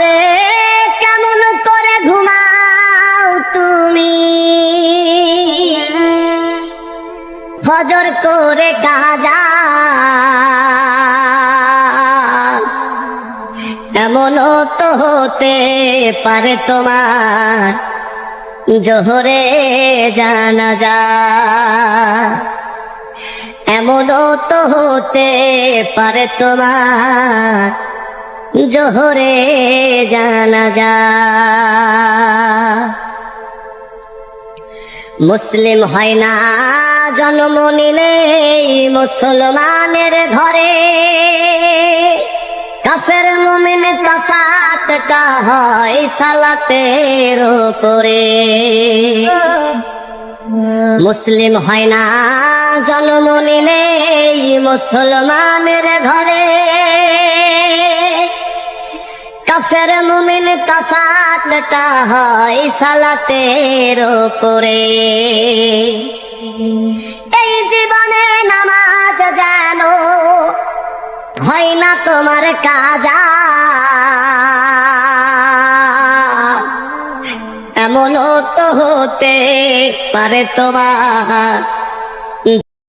রে কেমন করে ঘুমাও তুমি, ফজর করে কাজা এমনও তো হতে পারে তোমার জোহরে জানাজা, এমনও তো হতে পারে তোমার জোহরে জানাজা। মুসলিম হয় না জন্ম নিলেই মুসলমানের ঘরে, কাফের মুমিন তফাৎটা হয় সালাতের উপরে। মুসলিম হয় না জন্ম নিলেই মুসলমানের ঘরে, কাফের মুমিন তফাৎটা হয় সালাতের উপরে। এই জীবনে নামাজ জানো হয় না তোমার কাজা, এমনও তো হতে পারে তোমার